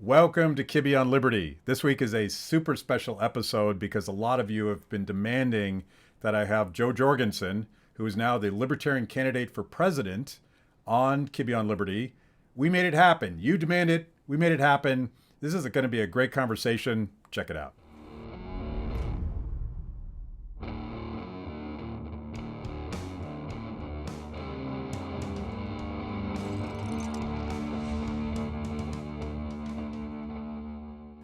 Welcome to Kibbe on Liberty. This week is a super special episode because a lot of you have been demanding that I have Jo Jorgensen, who is now the Libertarian candidate for president, on Kibbe on Liberty. We made it happen. You demanded it. We made it happen. This is going to be a great conversation. Check it out.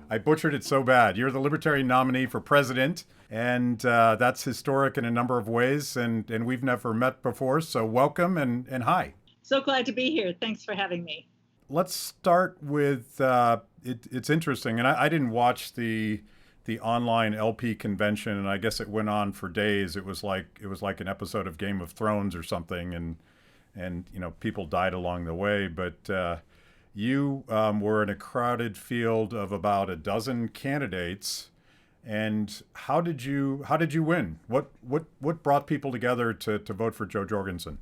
I butchered it so bad. You're the Libertarian nominee for president, and that's historic in a number of ways, and we've never met before, so welcome and hi. So glad to be here. Thanks for having me. Let's start with, it's interesting, and I didn't watch the online LP convention, and I guess it went on for days. It was like an episode of Game of Thrones or something, and you know, people died along the way, but you were in a crowded field of about a dozen candidates, and how did you win? What brought people together to vote for Jo Jorgensen?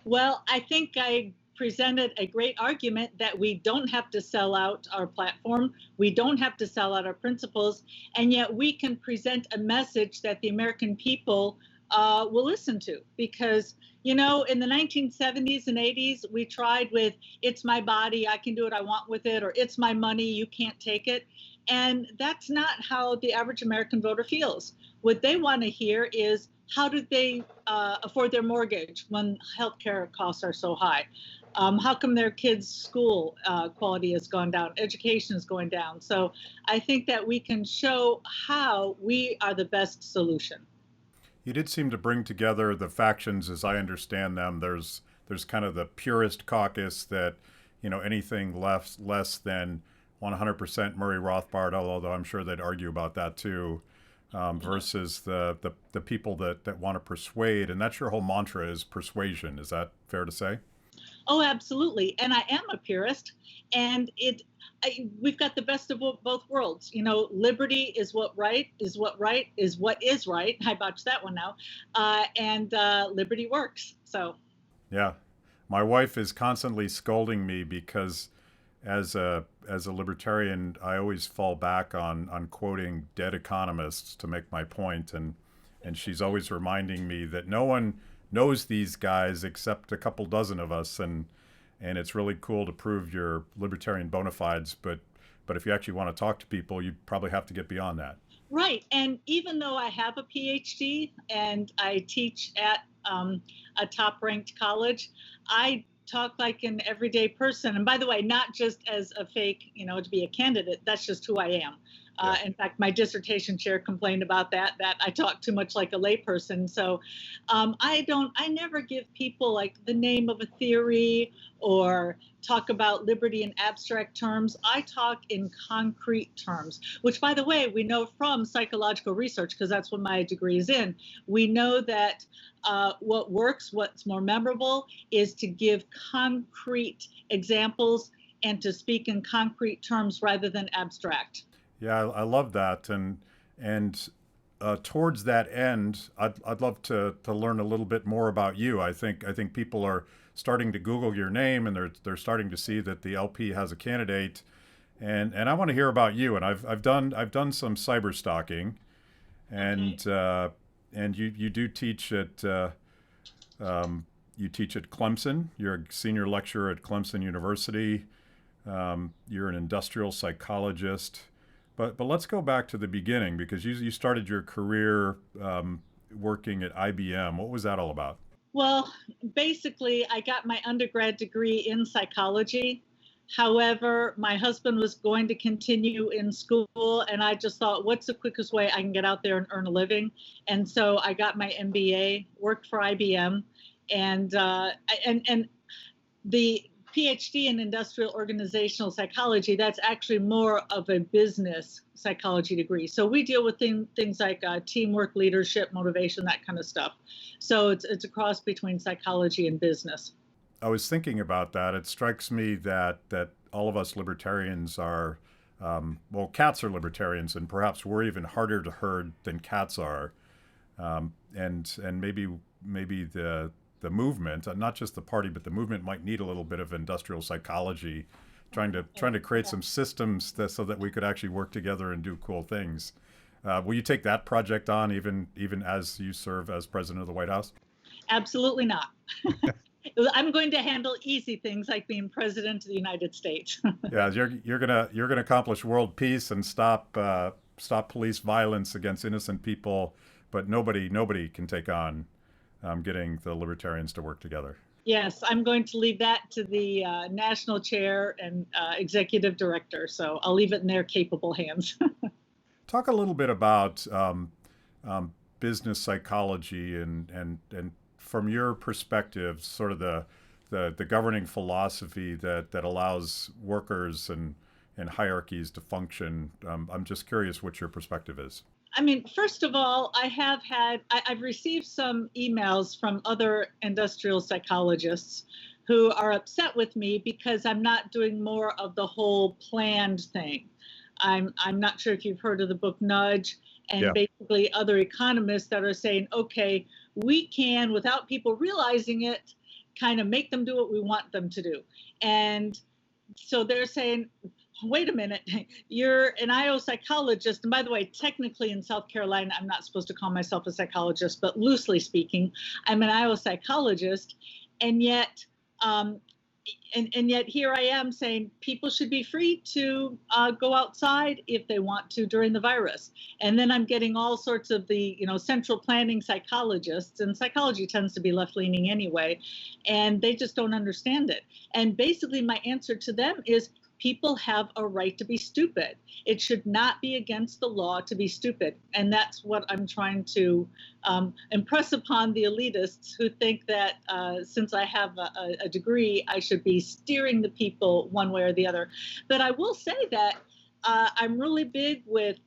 Well, I think I presented a great argument that we don't have to sell out our platform, we don't have to sell out our principles, and yet we can present a message that the American people will listen to. Because, you know, in the 1970s and 80s, we tried with "it's my body, I can do what I want with it," or "it's my money, you can't take it." And that's not how the average American voter feels. What they want to hear is, how did they afford their mortgage when healthcare costs are so high? How come their kids' school quality has gone down, education is going down? So I think that we can show how we are the best solution. You did seem to bring together the factions as I understand them. There's kind of the purist caucus that, you know, anything less than 100% Murray Rothbard, although I'm sure they'd argue about that too, versus the people that want to persuade. And that's your whole mantra, is persuasion. Is that fair to say? Oh, absolutely. And I am a purist, and we've got the best of both worlds. You know, liberty is what is what is right. I botched that one now. And liberty works. So. Yeah. My wife is constantly scolding me because as a libertarian, I always fall back on quoting dead economists to make my point. And she's always reminding me that no one knows these guys except a couple dozen of us, and it's really cool to prove your libertarian bona fides, but if you actually want to talk to people, you probably have to get beyond that. Right. And even though I have a PhD and I teach at a top-ranked college, I talk like an everyday person. And by the way, not just as a fake, you know, to be a candidate. That's just who I am. In fact, my dissertation chair complained about that I talk too much like a layperson. So I never give people like the name of a theory or talk about liberty in abstract terms. I talk in concrete terms, which, by the way, we know from psychological research, because that's what my degree is in. We know that what works, what's more memorable, is to give concrete examples and to speak in concrete terms rather than abstract. Yeah, I love that, and towards that end, I'd love to learn a little bit more about you. I think people are starting to Google your name, and they're starting to see that the LP has a candidate, and I want to hear about you. And I've done some cyber stalking, and Okay. And you do teach at you teach at Clemson. You're a senior lecturer at Clemson University. You're an industrial psychologist. But let's go back to the beginning, because you started your career working at IBM. What was that all about? Well, basically, I got my undergrad degree in psychology. However, my husband was going to continue in school, and I just thought, what's the quickest way I can get out there and earn a living? And so I got my MBA, worked for IBM, and the PhD in industrial organizational psychology, that's actually more of a business psychology degree. So we deal with things like teamwork, leadership, motivation, that kind of stuff. So it's a cross between psychology and business. I was thinking about that. It strikes me that all of us libertarians are, well, cats are libertarians, and perhaps we're even harder to herd than cats are. And maybe the movement, not just the party, but the movement might need a little bit of industrial psychology trying to create some systems so that we could actually work together and do cool things. Will you take that project on even as you serve as president of the White House? Absolutely not. I'm going to handle easy things like being president of the United States. Yeah, you're gonna accomplish world peace and stop police violence against innocent people, but nobody can take on getting the Libertarians to work together. Yes, I'm going to leave that to the national chair and executive director. So I'll leave it in their capable hands. Talk a little bit about business psychology and from your perspective, sort of the governing philosophy that allows workers and hierarchies to function. I'm just curious what your perspective is. I mean, first of all, I've received some emails from other industrial psychologists who are upset with me because I'm not doing more of the whole planned thing. I'm not sure if you've heard of the book Nudge, and basically other economists that are saying, okay, we can, without people realizing it, kind of make them do what we want them to do. And so they're saying, wait a minute, you're an IO psychologist. And by the way, technically in South Carolina, I'm not supposed to call myself a psychologist, but loosely speaking, I'm an IO psychologist. And yet, and yet here I am saying people should be free to go outside if they want to during the virus. And then I'm getting all sorts of the, central planning psychologists, and psychology tends to be left-leaning anyway, and they just don't understand it. And basically my answer to them is people have a right to be stupid. It should not be against the law to be stupid. And that's what I'm trying to impress upon the elitists who think that since I have a degree, I should be steering the people one way or the other. But I will say that I'm really big with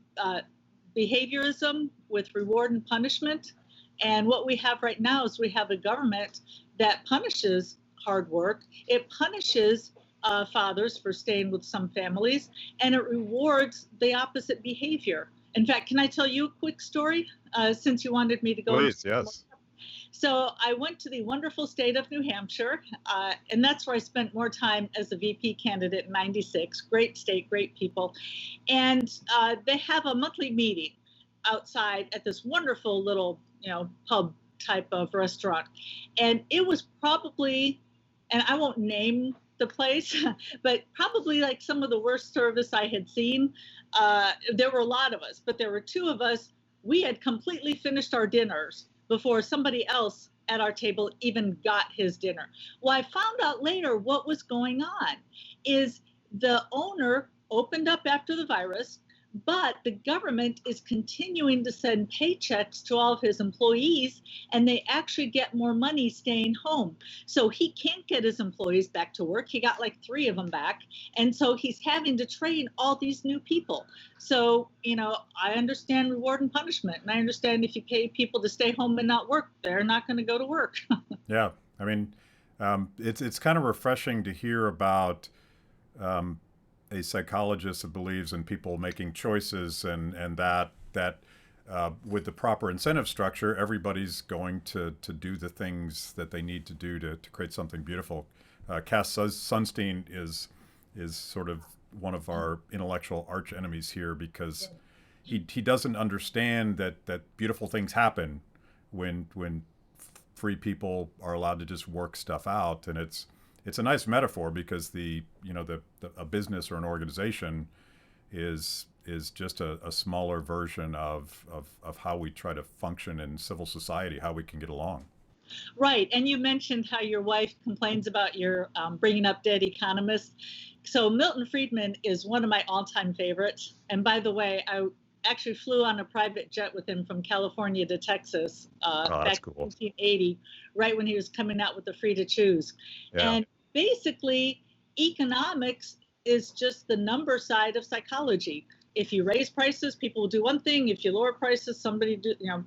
behaviorism, with reward and punishment. And what we have right now is we have a government that punishes hard work. It punishes fathers for staying with some families, and it rewards the opposite behavior. In fact, can I tell you a quick story since you wanted me to go? Please, yes. So I went to the wonderful state of New Hampshire, and that's where I spent more time as a VP candidate in '96. Great state, great people. And they have a monthly meeting outside at this wonderful little, pub type of restaurant. And it was probably, and I won't name the place, but probably like some of the worst service I had seen. There were a lot of us, but there were two of us. We had completely finished our dinners before somebody else at our table even got his dinner. Well, I found out later what was going on is the owner opened up after the virus, but the government is continuing to send paychecks to all of his employees, and they actually get more money staying home. So he can't get his employees back to work. He got like 3 of them back. And so he's having to train all these new people. So, I understand reward and punishment. And I understand if you pay people to stay home and not work, they're not going to go to work. Yeah. I mean, it's kind of refreshing to hear about a psychologist that believes in people making choices and that with the proper incentive structure, everybody's going to do the things that they need to do to create something beautiful. Cass Sunstein is sort of one of our intellectual arch enemies here because he doesn't understand that beautiful things happen when free people are allowed to just work stuff out. And it's a nice metaphor because a business or an organization is just a smaller version of how we try to function in civil society, how we can get along. Right. And you mentioned how your wife complains about your bringing up dead economists. So Milton Friedman is one of my all-time favorites. And by the way, I actually flew on a private jet with him from California to Texas back in 1980, right when he was coming out with the Free to Choose. Yeah. And basically, economics is just the number side of psychology. If you raise prices, people will do one thing. If you lower prices,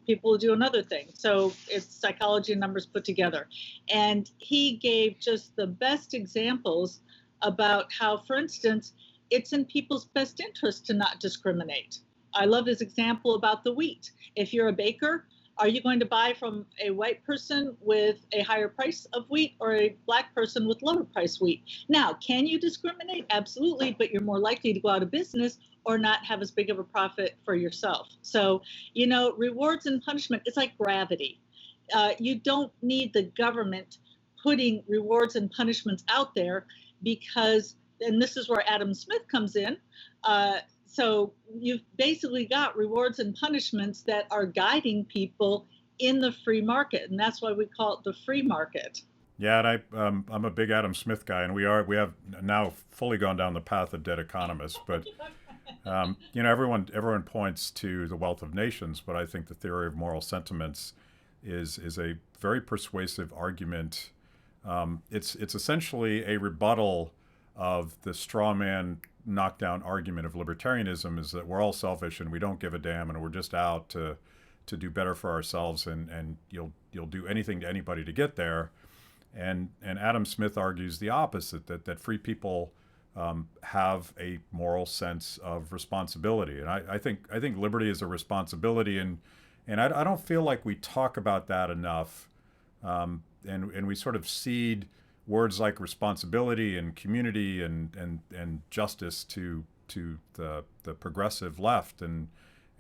people will do another thing. So it's psychology and numbers put together. And he gave just the best examples about how, for instance, it's in people's best interest to not discriminate. I love his example about the wheat. If you're a baker, Are you going to buy from a white person with a higher price of wheat or a black person with lower price wheat? Now, can you discriminate? Absolutely, but you're more likely to go out of business or not have as big of a profit for yourself. So, rewards and punishment, it's like gravity. You don't need the government putting rewards and punishments out there because, and this is where Adam Smith comes in, so you've basically got rewards and punishments that are guiding people in the free market, and that's why we call it the free market. Yeah, and I'm a big Adam Smith guy, and we have now fully gone down the path of dead economists. But everyone points to the wealth of nations, but I think the theory of moral sentiments is a very persuasive argument. It's essentially a rebuttal of the straw man knockdown argument of libertarianism, is that we're all selfish and we don't give a damn and we're just out to do better for ourselves, and you'll do anything to anybody to get there. And Adam Smith argues the opposite, that free people have a moral sense of responsibility. And I think liberty is a responsibility, and I don't feel like we talk about that enough. And we sort of cede words like responsibility and community and justice to the progressive left, and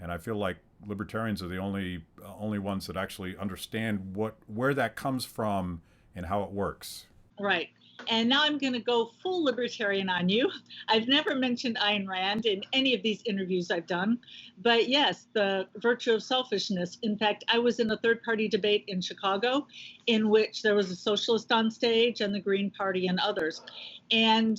I feel like libertarians are the only ones that actually understand where that comes from and how it works. Right. And now I'm going to go full libertarian on you. I've never mentioned Ayn Rand in any of these interviews I've done. But yes, the virtue of selfishness. In fact, I was in a third-party debate in Chicago in which there was a socialist on stage and the Green Party and others. And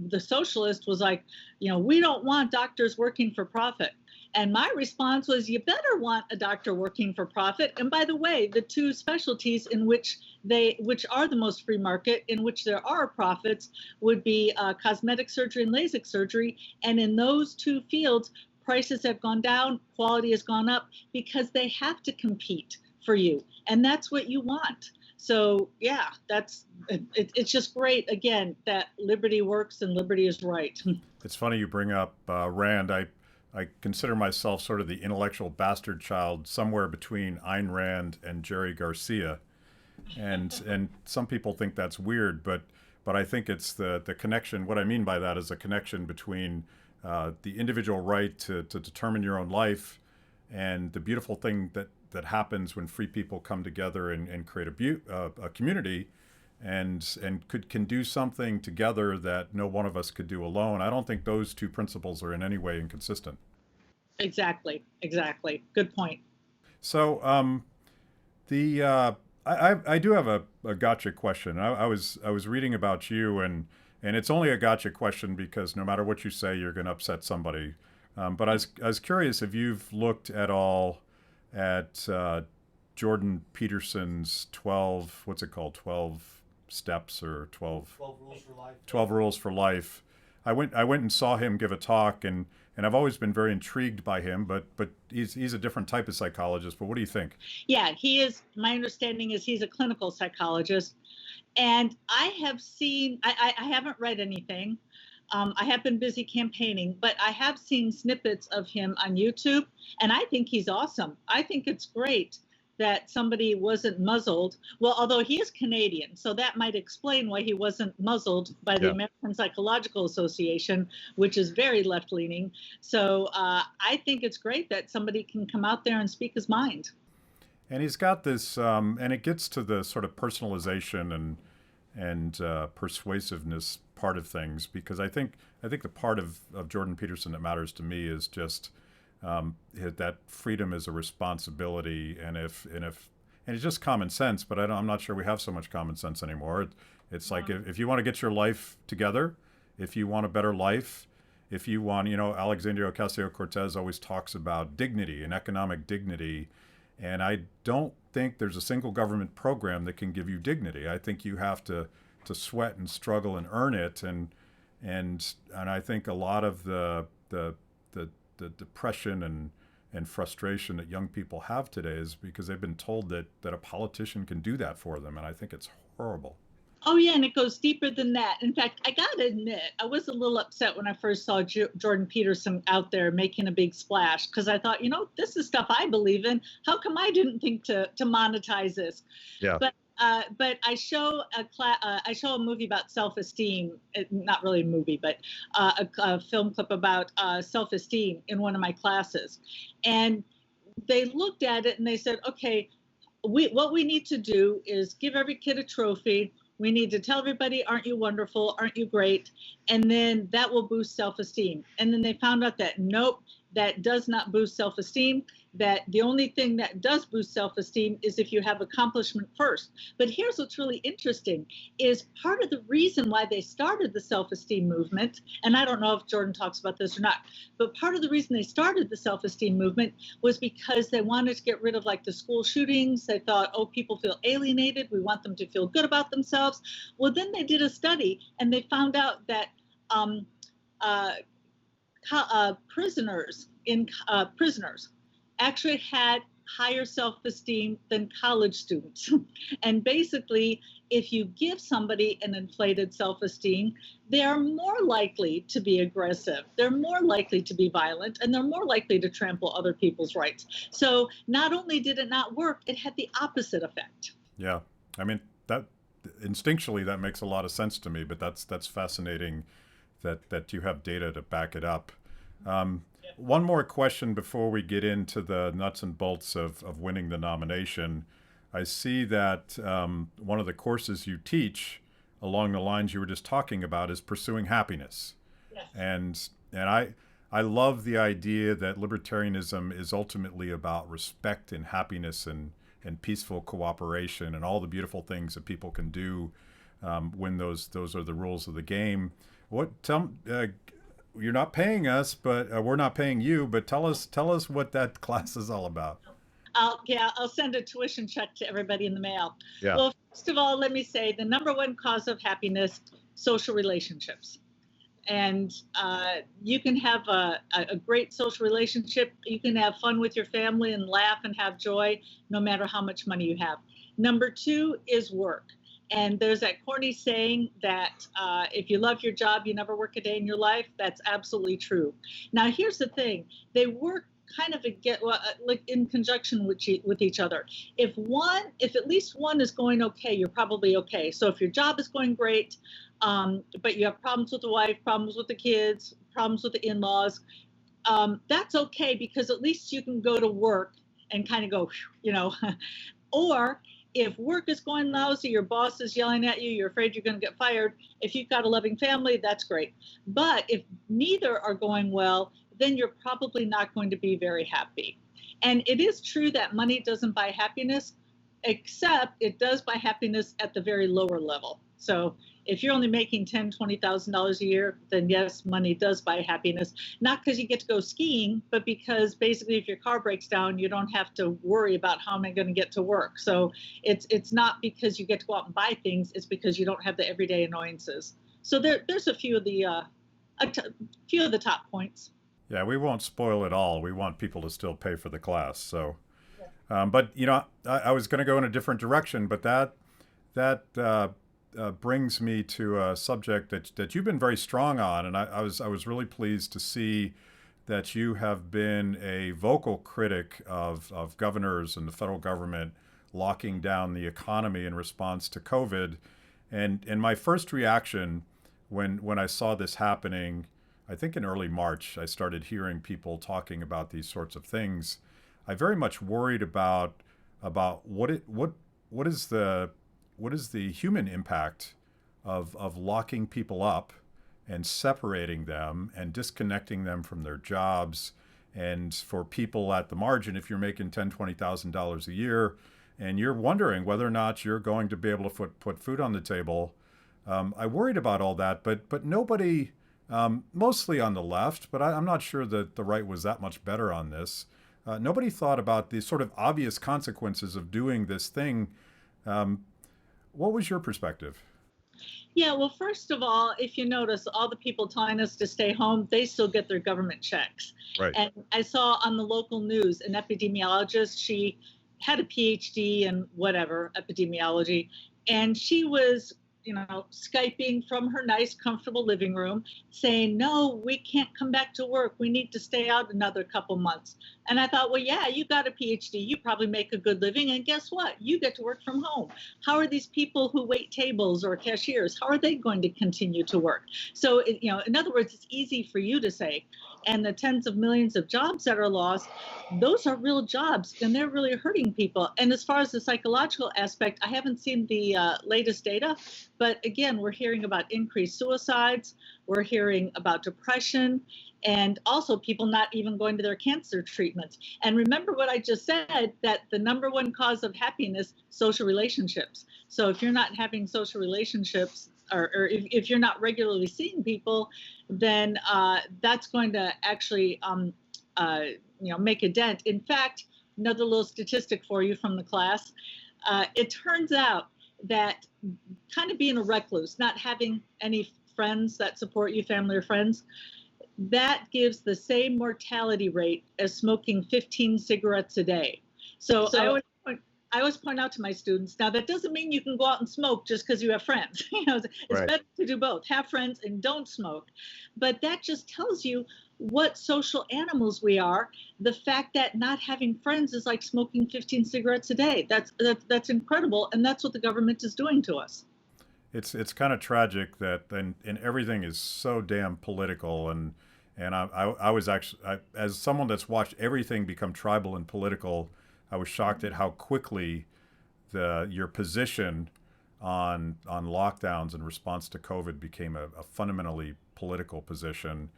the socialist was like, we don't want doctors working for profit. And my response was, you better want a doctor working for profit. And by the way, the two specialties in which are the most free market, in which there are profits, would be cosmetic surgery and LASIK surgery. And in those two fields, prices have gone down, quality has gone up, because they have to compete for you. And that's what you want. So yeah, it's just great, again, that liberty works and liberty is right. It's funny you bring up Rand. I consider myself sort of the intellectual bastard child somewhere between Ayn Rand and Jerry Garcia. And some people think that's weird, but I think it's the connection. What I mean by that is a connection between the individual right to determine your own life, and the beautiful thing that happens when free people come together and create a community and can do something together that no one of us could do alone. I don't think those two principles are in any way inconsistent. Exactly. Good point. So I do have a gotcha question. I was reading about you, and it's only a gotcha question because no matter what you say, you're going to upset somebody. But I was curious if you've looked at all at Jordan Peterson's 12, what's it called? 12 steps or 12 rules for life. 12 rules for life. I went and saw him give a talk, and I've always been very intrigued by him, but he's a different type of psychologist. But what do you think? Yeah, he is. My understanding is he's a clinical psychologist. And I have seen, I haven't read anything. I have been busy campaigning, but I have seen snippets of him on YouTube, and I think he's awesome. I think it's great that somebody wasn't muzzled. Well, although he is Canadian, so that might explain why he wasn't muzzled by the American Psychological Association, which is very left-leaning. So I think it's great that somebody can come out there and speak his mind. And he's got this, and it gets to the sort of personalization and persuasiveness part of things, because I think the part of Jordan Peterson that matters to me is just that freedom is a responsibility, and it's just common sense. But I'm not sure we have so much common sense anymore. It's like if you want to get your life together, if you want a better life, if you want, Alexandria Ocasio-Cortez always talks about dignity and economic dignity, and I don't think there's a single government program that can give you dignity. I think you have to sweat and struggle and earn it, and I think a lot of the depression and frustration that young people have today is because they've been told that a politician can do that for them, and I think it's horrible. Oh yeah, and it goes deeper than that. In fact, I gotta admit, I was a little upset when I first saw Jordan Peterson out there making a big splash, because I thought, this is stuff I believe in. How come I didn't think to monetize this? Yeah. But I show a movie about self-esteem, not really a movie, but a film clip about self-esteem in one of my classes, and they looked at it and they said, okay, what we need to do is give every kid a trophy. We need to tell everybody, aren't you wonderful? Aren't you great? And then that will boost self-esteem. And then they found out that nope, that does not boost self-esteem, that the only thing that does boost self-esteem is if you have accomplishment first. But here's what's really interesting is part of the reason why they started the self-esteem movement, and I don't know if Jordan talks about this or not, but part of the reason they started the self-esteem movement was because they wanted to get rid of like the school shootings. They thought, oh, people feel alienated. We want them to feel good about themselves. Well, then they did a study and they found out that prisoners actually had higher self-esteem than college students. And basically, if you give somebody an inflated self-esteem, they are more likely to be aggressive, they're more likely to be violent, and they're more likely to trample other people's rights. So not only did it not work, it had the opposite effect. Yeah, I mean, that instinctually that makes a lot of sense to me, but that's fascinating that you have data to back it up. One more question before we get into the nuts and bolts of winning the nomination. I see that one of the courses you teach along the lines you were just talking about is pursuing happiness. Yes. And I love the idea that libertarianism is ultimately about respect and happiness and peaceful cooperation and all the beautiful things that people can do when those are the rules of the game. You're not paying us, but we're not paying you. But tell us what that class is all about. I'll send a tuition check to everybody in the mail. Yeah. Well, first of all, let me say the number one cause of happiness: social relationships. And you can have a great social relationship. You can have fun with your family and laugh and have joy, no matter how much money you have. Number two is work. And there's that corny saying that if you love your job, you never work a day in your life. That's absolutely true. Now, here's the thing. They work kind of like in conjunction with each other. If at least one is going okay, you're probably okay. So if your job is going great, but you have problems with the wife, problems with the kids, problems with the in-laws, that's okay, because at least you can go to work and kind of go, or if work is going lousy, your boss is yelling at you, you're afraid you're going to get fired. If you've got a loving family, that's great. But if neither are going well, then you're probably not going to be very happy. And it is true that money doesn't buy happiness, except it does buy happiness at the very lower level. So if you're only making $10,000, $20,000 a year, then yes, money does buy happiness. Not because you get to go skiing, but because basically if your car breaks down, you don't have to worry about how am I going to get to work. So it's not because you get to go out and buy things, it's because you don't have the everyday annoyances. So there's a few of the top points. Yeah, we won't spoil it all. We want people to still pay for the class. So, but I was going to go in a different direction, but that brings me to a subject that you've been very strong on, and I was really pleased to see that you have been a vocal critic of governors and the federal government locking down the economy in response to COVID. And my first reaction when I saw this happening, I think in early March, I started hearing people talking about these sorts of things. I very much worried about what is the human impact of locking people up and separating them and disconnecting them from their jobs. And for people at the margin, if you're making $10,000, $20,000 a year and you're wondering whether or not you're going to be able to put food on the table, I worried about all that, but nobody, mostly on the left, but I'm not sure that the right was that much better on this. Nobody thought about the sort of obvious consequences of doing this thing. What was your perspective? Yeah, well, first of all, if you notice, all the people telling us to stay home, they still get their government checks. Right. And I saw on the local news an epidemiologist, she had a PhD in whatever, epidemiology, and she was Skyping from her nice, comfortable living room, saying, no, we can't come back to work. We need to stay out another couple months. And I thought, well, yeah, you got a PhD. You probably make a good living. And guess what? You get to work from home. How are these people who wait tables or cashiers, how are they going to continue to work? So, in other words, it's easy for you to say. And the tens of millions of jobs that are lost, those are real jobs, and they're really hurting people. And as far as the psychological aspect, I haven't seen the latest data, but again, we're hearing about increased suicides, we're hearing about depression, and also people not even going to their cancer treatments. And remember what I just said, that the number one cause of happiness, social relationships. So if you're not having social relationships, or if you're not regularly seeing people, then that's going to actually make a dent. In fact, another little statistic for you from the class, it turns out that kind of being a recluse, not having any friends that support you, family or friends, that gives the same mortality rate as smoking 15 cigarettes a day. So I always point out to my students, now that doesn't mean you can go out and smoke just because you have friends. It's Right. better to do both, have friends and don't smoke. But that just tells you what social animals we are. The fact that not having friends is like smoking 15 cigarettes a day. That's incredible, and that's what the government is doing to us. It's kind of tragic that and everything is so damn political, and I was actually as someone that's watched everything become tribal and political, I was shocked at how quickly your position on lockdowns in response to COVID became a fundamentally political position.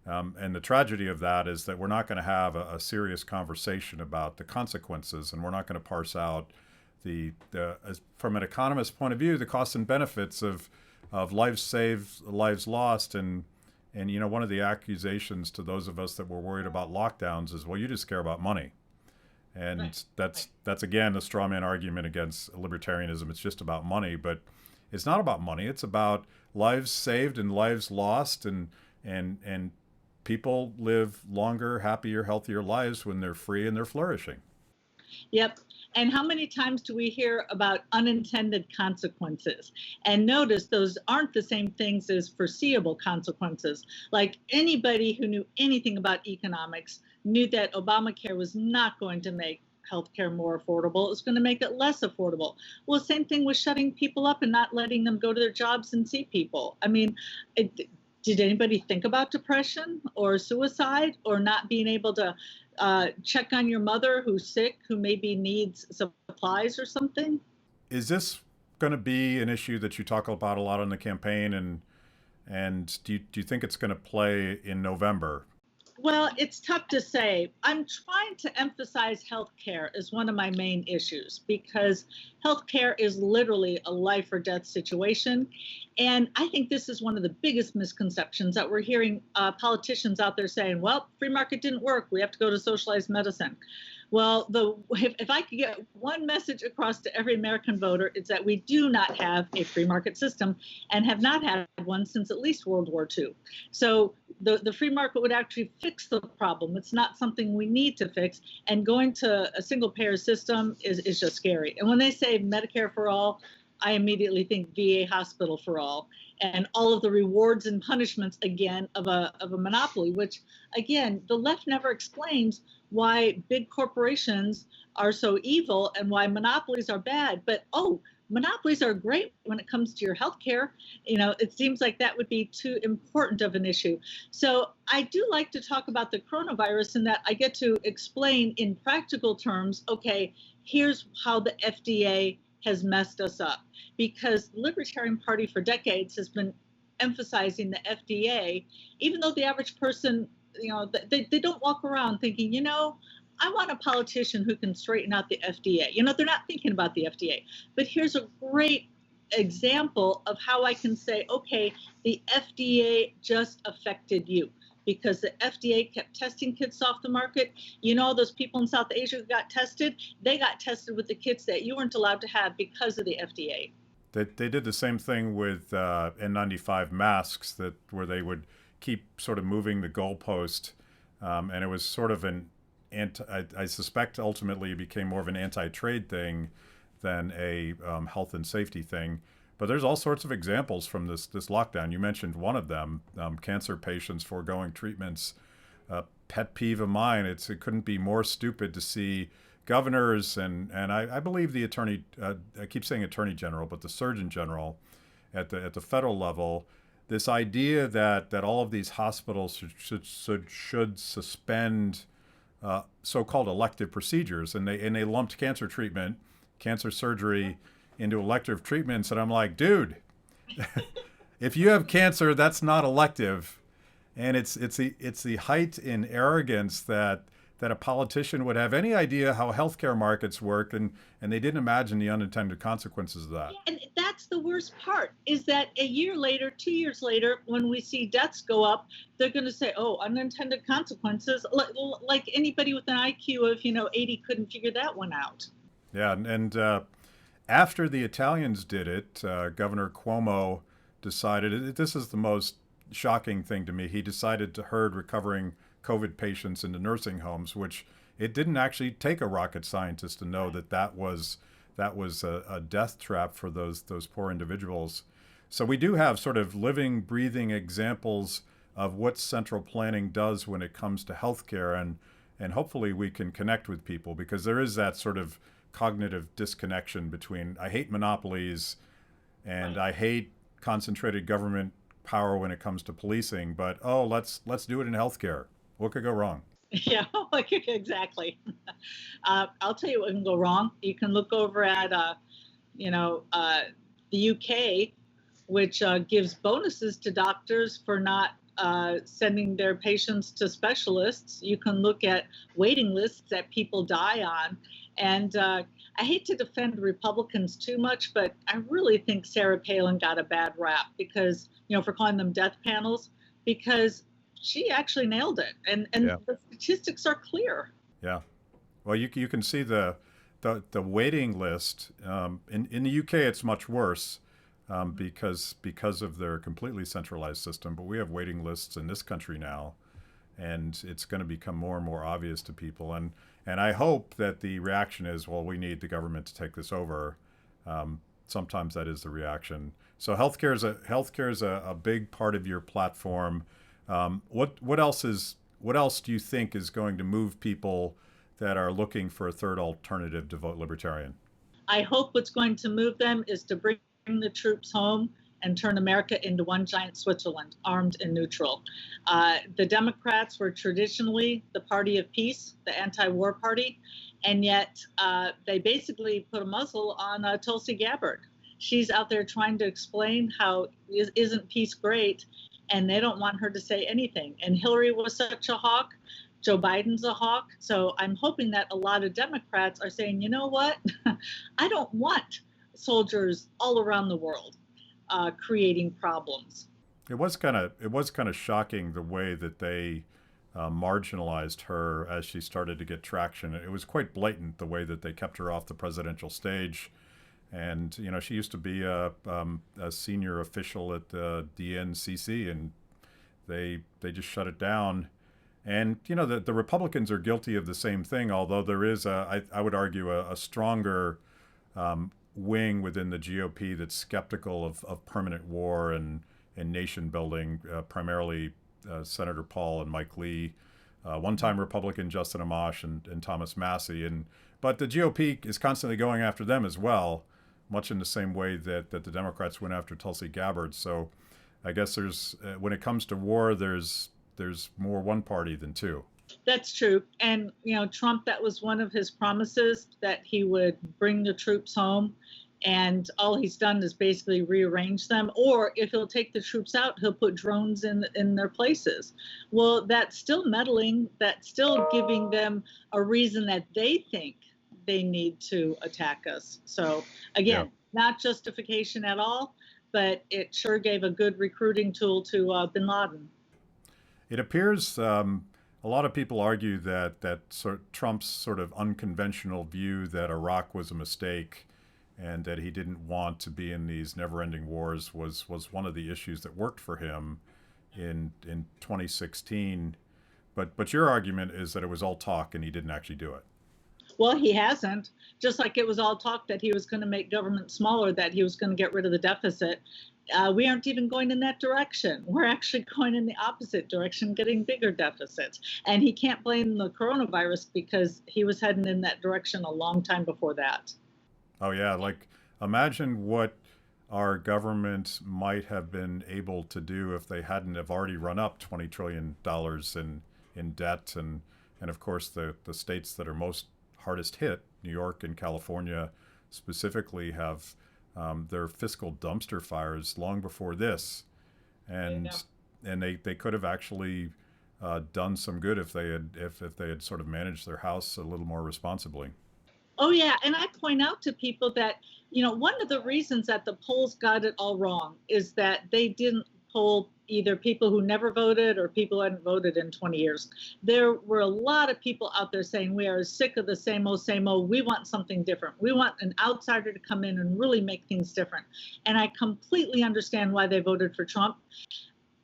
And the tragedy of that is that we're not going to have a serious conversation about the consequences, and we're not going to parse out from an economist's point of view, the costs and benefits of lives saved, lives lost, and one of the accusations to those of us that were worried about lockdowns is, well, you just care about money. And Right. that's again a straw man argument against libertarianism. It's just about money, but it's not about money. It's about lives saved and lives lost, and people live longer, happier, healthier lives when they're free and they're flourishing. Yep. And how many times do we hear about unintended consequences? And notice those aren't the same things as foreseeable consequences. Like anybody who knew anything about economics knew that Obamacare was not going to make healthcare more affordable. It was going to make it less affordable. Well, same thing with shutting people up and not letting them go to their jobs and see people. I mean, did anybody think about depression or suicide or not being able to check on your mother who's sick, who maybe needs supplies or something? Is this going to be an issue that you talk about a lot on the campaign, and do you think it's going to play in November? Well, it's tough to say. I'm trying to emphasize healthcare as one of my main issues because healthcare is literally a life or death situation. And I think this is one of the biggest misconceptions that we're hearing politicians out there saying, well, free market didn't work. We have to go to socialized medicine. Well, if I could get one message across to every American voter, it's that we do not have a free market system and have not had one since at least World War II. So the free market would actually fix the problem. It's not something we need to fix. And going to a single payer system is just scary. And when they say Medicare for all, I immediately think VA hospital for all, and all of the rewards and punishments again of a monopoly, which again, the left never explains why big corporations are so evil and why monopolies are bad. But monopolies are great when it comes to your healthcare. It seems like that would be too important of an issue. So I do like to talk about the coronavirus in that I get to explain in practical terms, okay, here's how the FDA has messed us up, because the Libertarian Party for decades has been emphasizing the FDA, even though the average person, they don't walk around thinking, I want a politician who can straighten out the FDA. They're not thinking about the FDA. But here's a great example of how I can say, okay, the FDA just affected you. Because the FDA kept testing kits off the market. Those people in South Asia who got tested, they got tested with the kits that you weren't allowed to have because of the FDA. They did the same thing with N95 masks where they would keep sort of moving the goalpost, and it was sort of I suspect ultimately it became more of an anti-trade thing than a health and safety thing. But there's all sorts of examples from this lockdown. You mentioned one of them, cancer patients foregoing treatments. Pet peeve of mine. It couldn't be more stupid to see governors and I believe the attorney. I keep saying attorney general, but the surgeon general at the federal level. This idea that all of these hospitals should suspend so-called elective procedures, and they lumped cancer treatment, cancer surgery into elective treatments, and I'm like, dude, if you have cancer, that's not elective. And it's the height in arrogance that a politician would have any idea how healthcare markets work, and they didn't imagine the unintended consequences of that. And that's the worst part, is that a year later, 2 years later, when we see deaths go up, they're going to say, oh, unintended consequences, like anybody with an IQ of 80 couldn't figure that one out. Yeah, and after the Italians did it, Governor Cuomo decided, this is the most shocking thing to me, he decided to herd recovering COVID patients into nursing homes, which it didn't actually take a rocket scientist to know that was a death trap for those poor individuals. So we do have sort of living, breathing examples of what central planning does when it comes to healthcare, and hopefully we can connect with people, because there is that sort of cognitive disconnection between I hate monopolies and I hate concentrated government power when it comes to policing, but let's do it in healthcare. What could go wrong? Yeah, exactly. I'll tell you what can go wrong. You can look over at the UK, which gives bonuses to doctors for not sending their patients to specialists. You can look at waiting lists that people die on. And I hate to defend Republicans too much, but I really think Sarah Palin got a bad rap because, for calling them death panels, because she actually nailed it. And Yeah. The statistics are clear. Yeah. Well, you can see the waiting list. In the UK, it's much worse because of their completely centralized system. But we have waiting lists in this country now, and it's going to become more and more obvious to people. And I hope that the reaction is, well, we need the government to take this over. Sometimes that is the reaction. So healthcare is a big part of your platform. What else do you think is going to move people that are looking for a third alternative to vote Libertarian? I hope what's going to move them is to bring the troops home and turn America into one giant Switzerland, armed and neutral. The Democrats were traditionally the party of peace, the anti-war party, and yet they basically put a muzzle on Tulsi Gabbard. She's out there trying to explain how isn't peace great, and they don't want her to say anything. And Hillary was such a hawk. Joe Biden's a hawk. So I'm hoping that a lot of Democrats are saying, you know what? I don't want soldiers all around the world creating problems. It was kind of shocking the way that they marginalized her as she started to get traction. It was quite blatant the way that they kept her off the presidential stage. And, she used to be a senior official at the DNCC, and they just shut it down. And, the Republicans are guilty of the same thing, although there is, I would argue, a stronger wing within the GOP that's skeptical of permanent war and nation building, primarily Senator Paul and Mike Lee, one-time Republican Justin Amash and Thomas Massey. But the GOP is constantly going after them as well, much in the same way that the Democrats went after Tulsi Gabbard. So I guess there's when it comes to war, there's more one party than two. That's true. And, Trump, that was one of his promises, that he would bring the troops home. And all he's done is basically rearrange them. Or if he'll take the troops out, he'll put drones in their places. Well, that's still meddling. That's still giving them a reason that they think they need to attack us. So again, Not justification at all, but it sure gave a good recruiting tool to bin Laden. It appears a lot of people argue that Trump's sort of unconventional view that Iraq was a mistake and that he didn't want to be in these never-ending wars was one of the issues that worked for him in 2016. But your argument is that it was all talk and he didn't actually do it. Well, he hasn't. Just like it was all talk that he was going to make government smaller, that he was going to get rid of the deficit. We aren't even going in that direction. We're actually going in the opposite direction, getting bigger deficits. And he can't blame the coronavirus because he was heading in that direction a long time before that. Oh yeah, like imagine what our government might have been able to do if they hadn't have already run up $20 trillion in debt, and of course the states that are most hardest hit, New York and California specifically, have their fiscal dumpster fires long before this, and they could have actually done some good if they had sort of managed their house a little more responsibly. Oh, yeah. And I point out to people that, one of the reasons that the polls got it all wrong is that they didn't poll either people who never voted or people who hadn't voted in 20 years. There were a lot of people out there saying we are sick of the same old, same old. We want something different. We want an outsider to come in and really make things different. And I completely understand why they voted for Trump.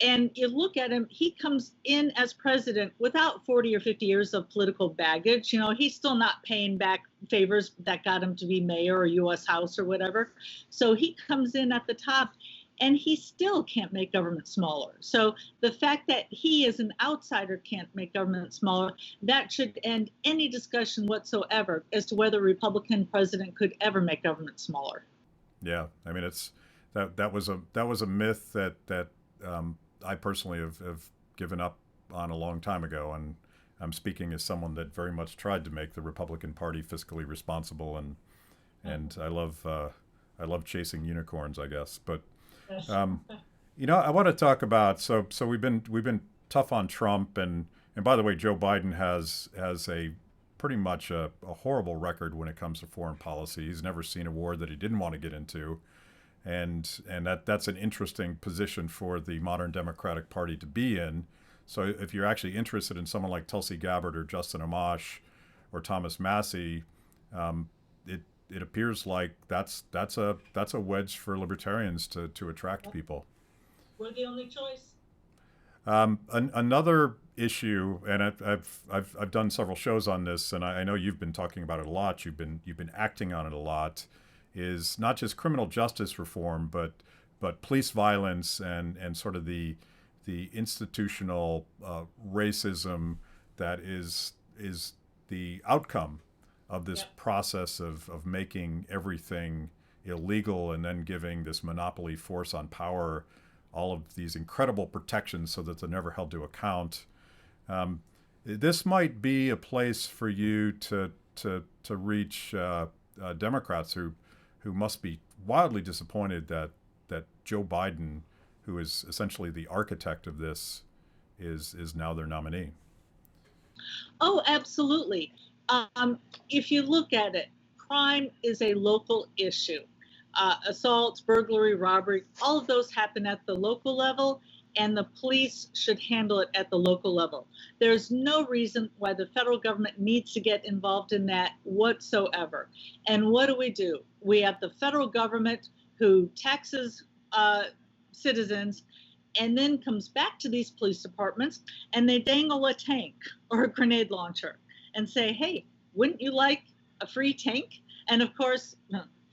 And you look at him, he comes in as president without 40 or 50 years of political baggage. He's still not paying back favors that got him to be mayor or U.S. House or whatever. So he comes in at the top and he still can't make government smaller. So the fact that he as an outsider can't make government smaller, that should end any discussion whatsoever as to whether a Republican president could ever make government smaller. Yeah, I mean, that was a myth that I personally have given up on a long time ago, and I'm speaking as someone that very much tried to make the Republican Party fiscally responsible, and I love chasing unicorns, I guess. But I want to talk about so we've been tough on Trump, and by the way, Joe Biden has a pretty much a horrible record when it comes to foreign policy. He's never seen a war that he didn't want to get into. And that's an interesting position for the modern Democratic Party to be in. So if you're actually interested in someone like Tulsi Gabbard or Justin Amash or Thomas Massey, it appears like that's a wedge for libertarians to attract people. We're the only choice. Another issue, and I've done several shows on this, and I know you've been talking about it a lot. You've been acting on it a lot. Is not just criminal justice reform, but police violence and sort of the institutional racism that is the outcome of this process of making everything illegal and then giving this monopoly force on power all of these incredible protections so that they're never held to account. This might be a place for you to reach Democrats who must be wildly disappointed that Joe Biden, who is essentially the architect of this, is now their nominee. Oh, absolutely. If you look at it, crime is a local issue. Assaults, burglary, robbery, all of those happen at the local level, and the police should handle it at the local level. There's no reason why the federal government needs to get involved in that whatsoever. And what do? We have the federal government who taxes citizens and then comes back to these police departments and they dangle a tank or a grenade launcher and say, hey, wouldn't you like a free tank? And of course,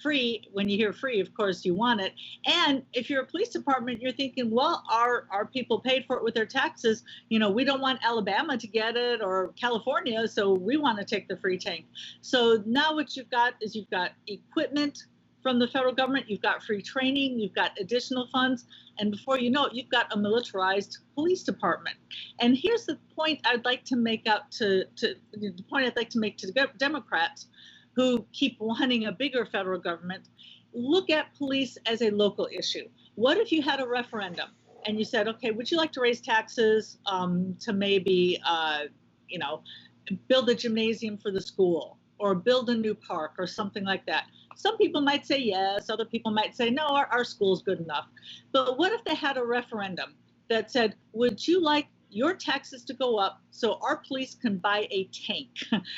free, when you hear free, of course you want it. And if you're a police department, you're thinking, well, our people paid for it with their taxes. We don't want Alabama to get it or California, so we want to take the free tank. So now what you've got is you've got equipment from the federal government, you've got free training, you've got additional funds, and before you know it, you've got a militarized police department. And here's the point I'd like to make out to the Democrats who keep wanting a bigger federal government. Look at police as a local issue. What if you had a referendum and you said, okay, would you like to raise taxes to maybe, build a gymnasium for the school or build a new park or something like that? Some people might say yes, other people might say, no, our school's good enough. But what if they had a referendum that said, would you like your taxes to go up so our police can buy a tank?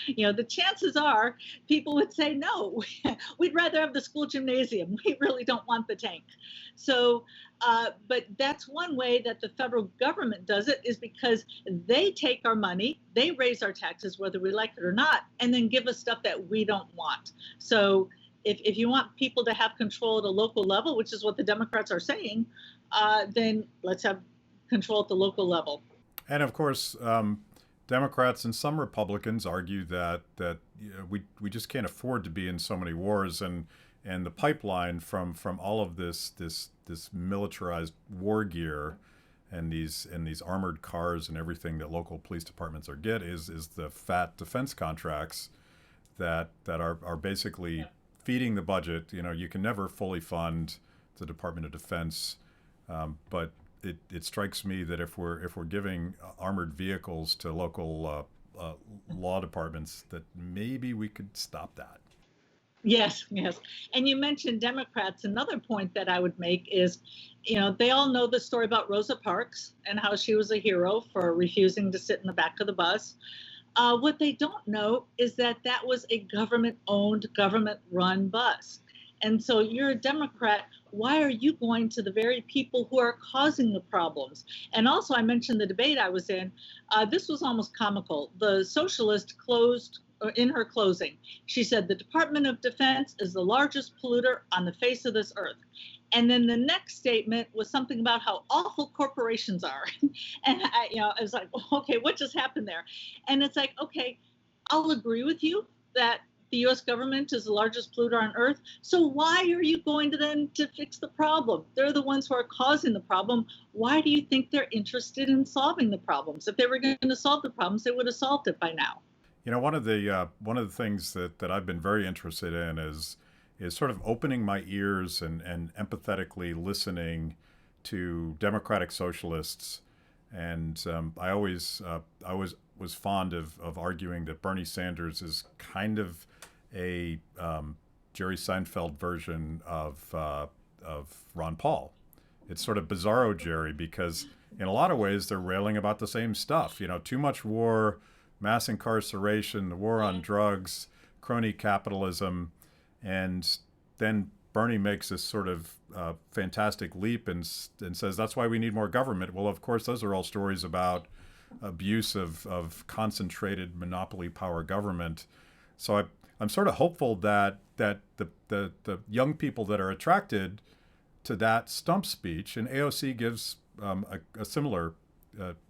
The chances are people would say, no, we'd rather have the school gymnasium. We really don't want the tank. So But that's one way that the federal government does it, is because they take our money, they raise our taxes, whether we like it or not, and then give us stuff that we don't want. So if you want people to have control at a local level, which is what the Democrats are saying, then let's have control at the local level. And of course, Democrats and some Republicans argue that we just can't afford to be in so many wars, and the pipeline from all of this militarized war gear and these armored cars and everything that local police departments are get is the fat defense contracts that are basically feeding the budget. You know, you can never fully fund the Department of Defense, but it strikes me that if we're giving armored vehicles to local law departments, that maybe we could stop that. Yes, yes. And you mentioned Democrats. Another point that I would make is, you know, they all know the story about Rosa Parks and how she was a hero for refusing to sit in the back of the bus. What they don't know is that that was a government-owned, government-run bus. And so you're a Democrat. Why are you going to the very people who are causing the problems? And also, I mentioned the debate I was in. This was almost comical. The socialist closed, or in her closing, she said, the Department of Defense is the largest polluter on the face of this earth. And then the next statement was something about how awful corporations are. And I was like, okay, what just happened there? And it's like, okay, I'll agree with you that the U.S. government is the largest polluter on earth. So why are you going to them to fix the problem? They're the ones who are causing the problem. Why do you think they're interested in solving the problems? If they were going to solve the problems, they would have solved it by now. You know, one of the things that I've been very interested in is sort of opening my ears and empathetically listening to democratic socialists. And I always was fond of arguing that Bernie Sanders is kind of a Jerry Seinfeld version of Ron Paul. It's sort of bizarro Jerry, because in a lot of ways they're railing about the same stuff. You know, too much war, mass incarceration, the war on drugs, crony capitalism, and then Bernie makes this sort of fantastic leap and says that's why we need more government. Well, of course, those are all stories about abuse of concentrated monopoly power government. So I'm sort of hopeful that the young people that are attracted to that stump speech, and AOC gives a similar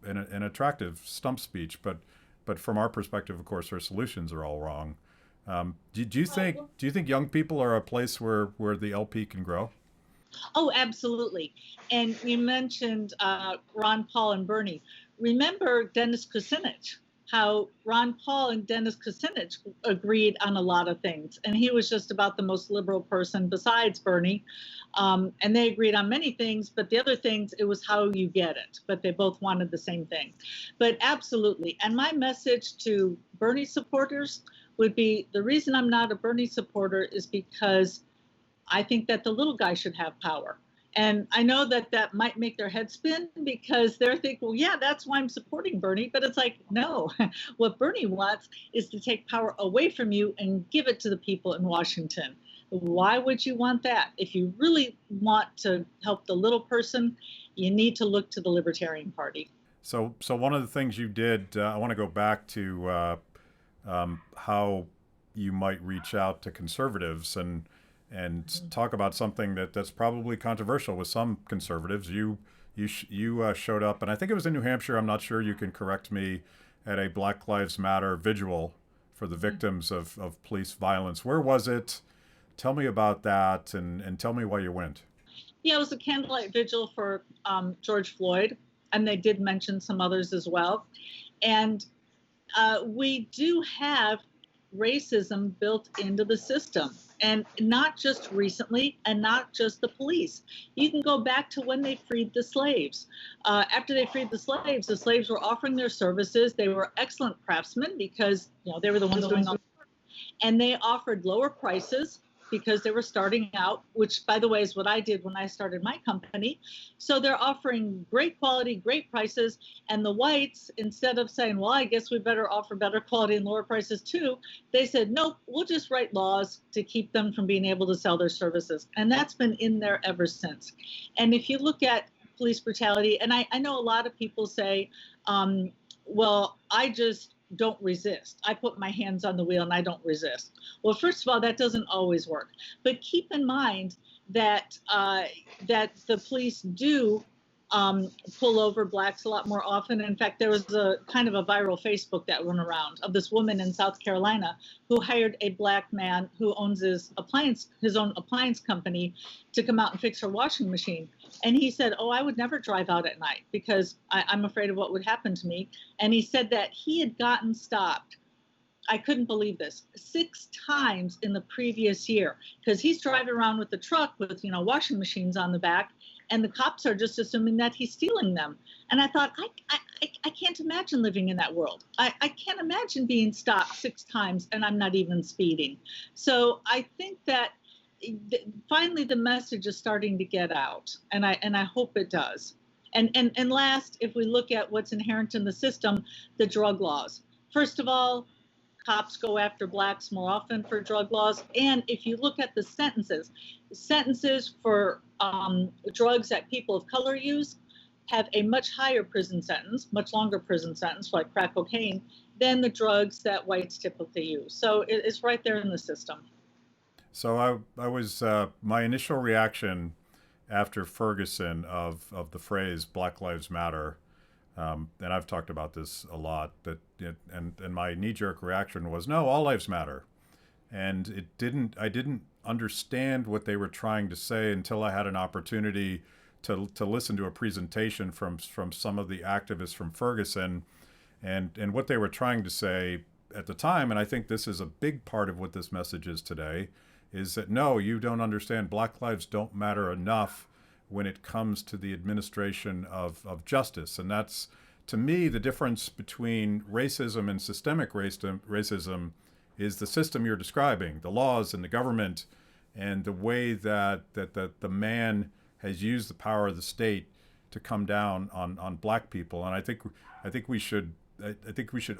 an attractive stump speech, but from our perspective, of course, her solutions are all wrong. Do you think young people are a place where the LP can grow? Oh, absolutely. And you mentioned Ron Paul and Bernie. Remember Dennis Kucinich, how Ron Paul and Dennis Kucinich agreed on a lot of things. And he was just about the most liberal person besides Bernie. And they agreed on many things, but the other things, it was how you get it. But they both wanted the same thing. But absolutely. And my message to Bernie supporters would be, the reason I'm not a Bernie supporter is because I think that the little guy should have power. And I know that that might make their head spin, because they're thinking, well, yeah, that's why I'm supporting Bernie. But it's like, no, what Bernie wants is to take power away from you and give it to the people in Washington. Why would you want that? If you really want to help the little person, you need to look to the Libertarian Party. So one of the things you did, I want to go back to how you might reach out to conservatives and talk about something that's probably controversial with some conservatives. You showed up, and I think it was in New Hampshire, I'm not sure, you can correct me, at a Black Lives Matter vigil for the victims of police violence. Where was it? Tell me about that, and tell me why you went. Yeah, it was a candlelight vigil for George Floyd, and they did mention some others as well. And we do have racism built into the system, and not just recently, and not just the police. You can go back to when they freed the slaves. After they freed the slaves were offering their services. They were excellent craftsmen, because they were the ones doing all the work, and they offered lower prices because they were starting out, which, by the way, is what I did when I started my company. So they're offering great quality, great prices. And the whites, instead of saying, well, I guess we better offer better quality and lower prices too, they said, nope, we'll just write laws to keep them from being able to sell their services. And that's been in there ever since. And if you look at police brutality, and I know a lot of people say, well, I just don't resist. I put my hands on the wheel and I don't resist. Well, first of all, that doesn't always work. But keep in mind that that the police do pull over blacks a lot more often. In fact, there was a kind of a viral Facebook that went around of this woman in South Carolina who hired a black man who owns his own appliance company to come out and fix her washing machine. And he said, oh, I would never drive out at night because I'm afraid of what would happen to me. And he said that he had gotten stopped. I couldn't believe this, 6 times in the previous year, because he's driving around with the truck with, washing machines on the back, and the cops are just assuming that he's stealing them. And I thought, I can't imagine living in that world. I can't imagine being stopped 6 times and I'm not even speeding. So I think that finally the message is starting to get out, and I hope it does. And last, if we look at what's inherent in the system, the drug laws. First of all, cops go after blacks more often for drug laws. And if you look at the sentences for drugs that people of color use have a much higher prison sentence, much longer prison sentence, like crack cocaine, than the drugs that whites typically use. So it's right there in the system. So I was my initial reaction after Ferguson of the phrase Black Lives Matter, and I've talked about this a lot, and my knee-jerk reaction was, no, all lives matter. And I didn't understand what they were trying to say until I had an opportunity to listen to a presentation from some of the activists from Ferguson, and what they were trying to say at the time, and I think this is a big part of what this message is today, is that no, you don't understand. Black lives don't matter enough when it comes to the administration of justice. And that's, to me, the difference between racism and systemic racism is the system you're describing, the laws and the government, and the way that the man has used the power of the state to come down on black people. And I think we should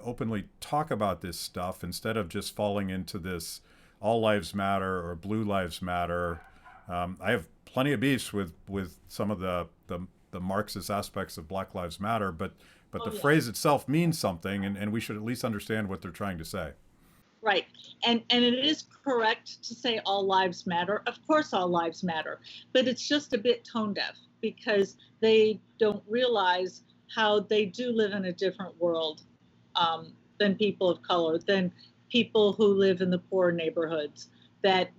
openly talk about this stuff instead of just falling into this all lives matter or blue lives matter. I have plenty of beefs with some of the Marxist aspects of Black Lives Matter, but the phrase itself means something, and we should at least understand what they're trying to say. Right. And it is correct to say all lives matter. Of course, all lives matter, but it's just a bit tone deaf because they don't realize how they do live in a different world than people of color, than people who live in the poor neighborhoods, that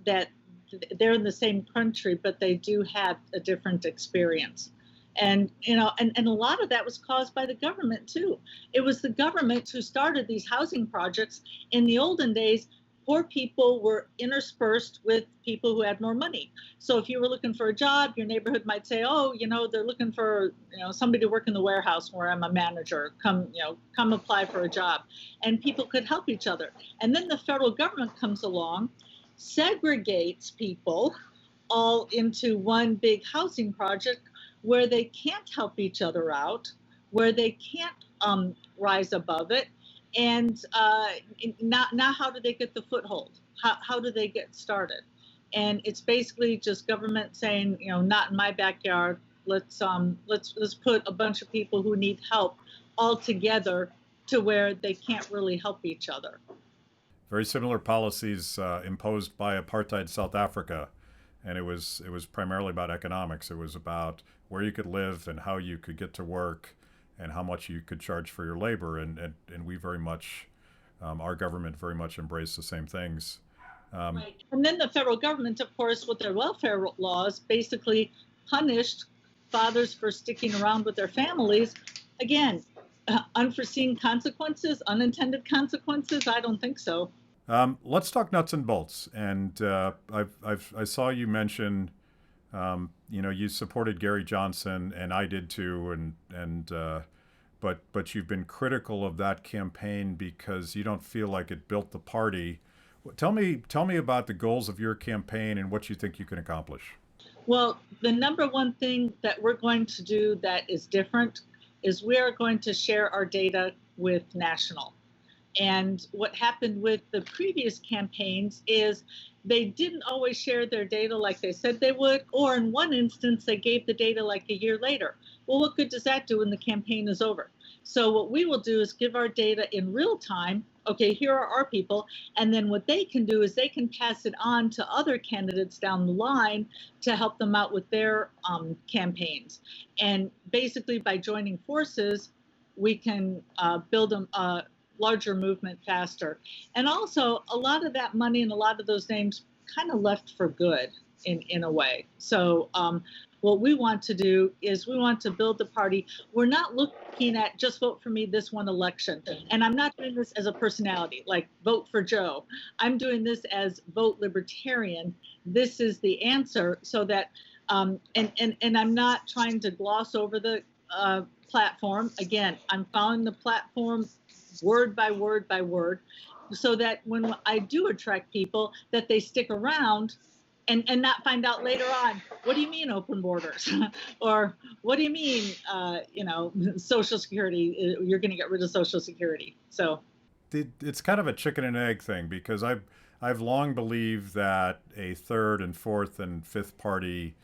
they're in the same country, but they do have a different experience. And, and a lot of that was caused by the government too. It was the government who started these housing projects. In the olden days, poor people were interspersed with people who had more money. So if you were looking for a job, your neighborhood might say, oh, they're looking for, somebody to work in the warehouse where I'm a manager, come apply for a job. And people could help each other. And then the federal government comes along, segregates people all into one big housing project where they can't help each other out, where they can't rise above it. And now how do they get the foothold? How do they get started? And it's basically just government saying, not in my backyard. Let's put a bunch of people who need help all together to where they can't really help each other. Very similar policies imposed by apartheid South Africa, and it was primarily about economics. It was about where you could live and how you could get to work and how much you could charge for your labor. And we very much, our government very much embraced the same things. Right. And then the federal government, of course, with their welfare laws, basically punished fathers for sticking around with their families. Again, unforeseen consequences, unintended consequences? I don't think so. Let's talk nuts and bolts. And I saw you mention, you supported Gary Johnson, and I did too. But you've been critical of that campaign because you don't feel like it built the party. Tell me about the goals of your campaign and what you think you can accomplish. Well, the number one thing that we're going to do that is different is we are going to share our data with National. And what happened with the previous campaigns is they didn't always share their data like they said they would, or in one instance, they gave the data like a year later. Well, what good does that do when the campaign is over? So what we will do is give our data in real time. Okay, here are our people. And then what they can do is they can pass it on to other candidates down the line to help them out with their campaigns. And basically by joining forces, we can build a larger movement faster. And also a lot of that money and a lot of those names kind of left for good in a way. So what we want to do is we want to build the party. We're not looking at just vote for me this one election. And I'm not doing this as a personality, like vote for Joe. I'm doing this as vote Libertarian. This is the answer, so that, and I'm not trying to gloss over the platform. Again, I'm following the platform word by word by word, so that when I do attract people, that they stick around and not find out later on, what do you mean open borders? Or what do you mean, Social Security, you're going to get rid of Social Security? So it's kind of a chicken and egg thing, because I've long believed that a third and fourth and fifth party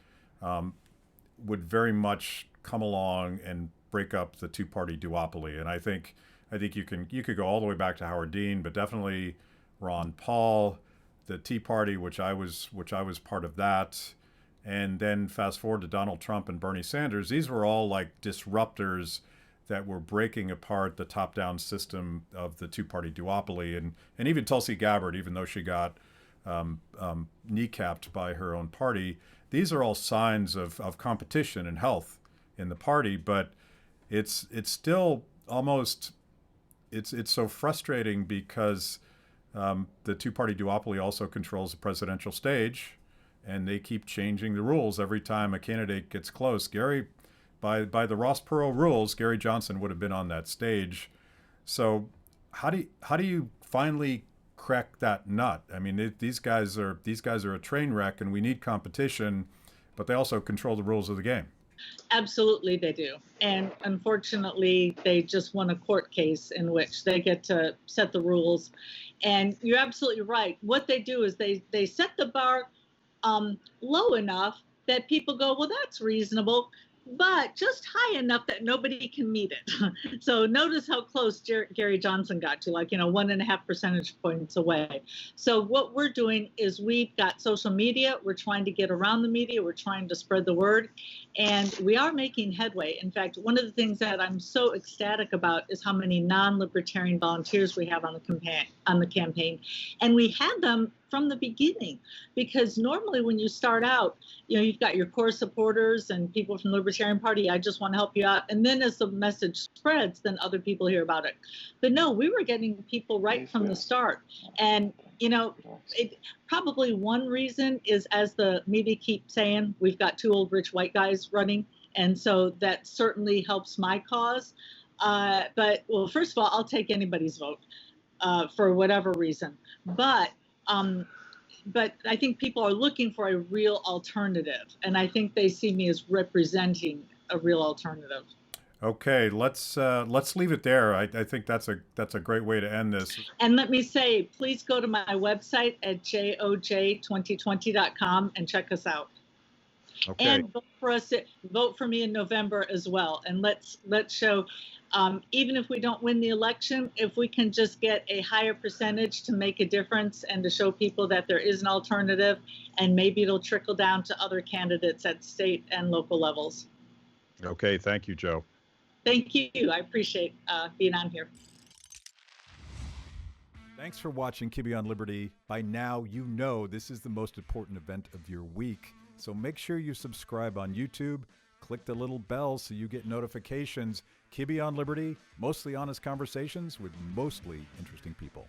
would very much come along and break up the two-party duopoly. And I think you could go all the way back to Howard Dean, but definitely Ron Paul, the Tea Party, which I was part of that, and then fast forward to Donald Trump and Bernie Sanders. These were all like disruptors that were breaking apart the top-down system of the two-party duopoly, and even Tulsi Gabbard, even though she got kneecapped by her own party. These are all signs of competition and health in the party, but it's still almost it's so frustrating, because the two-party duopoly also controls the presidential stage, and they keep changing the rules every time a candidate gets close. By the Ross Perot rules, Gary Johnson would have been on that stage. So how do you finally crack that nut? I mean, these guys are a train wreck, and we need competition, but they also control the rules of the game. Absolutely, they do. And unfortunately, they just won a court case in which they get to set the rules. And you're absolutely right. What they do is they set the bar low enough that people go, well, that's reasonable, but just high enough that nobody can meet it. So notice how close Gary Johnson got to, 1.5 percentage points away. So what we're doing is we've got social media. We're trying to get around the media. We're trying to spread the word. And we are making headway. In fact, one of the things that I'm so ecstatic about is how many non-libertarian volunteers we have on the campaign. And we had them from the beginning, because normally when you start out, you've got your core supporters and people from the Libertarian Party. I just want to help you out. And then as the message spreads, then other people hear about it. But no, we were getting people right from the start. And probably one reason is, as the media keeps saying, we've got two old rich white guys running. And so that certainly helps my cause. But first of all, I'll take anybody's vote for whatever reason. But I think people are looking for a real alternative. And I think they see me as representing a real alternative. Okay, let's leave it there. I think that's a great way to end this. And let me say, please go to my website at joj2020.com and check us out. Okay. And vote for me in November as well. And let's show, even if we don't win the election, if we can just get a higher percentage to make a difference and to show people that there is an alternative, and maybe it'll trickle down to other candidates at state and local levels. Okay, thank you, Joe. Thank you. I appreciate being on here. Thanks for watching Kibbe on Liberty. By now, you know this is the most important event of your week. So make sure you subscribe on YouTube. Click the little bell so you get notifications. Kibbe on Liberty, mostly honest conversations with mostly interesting people.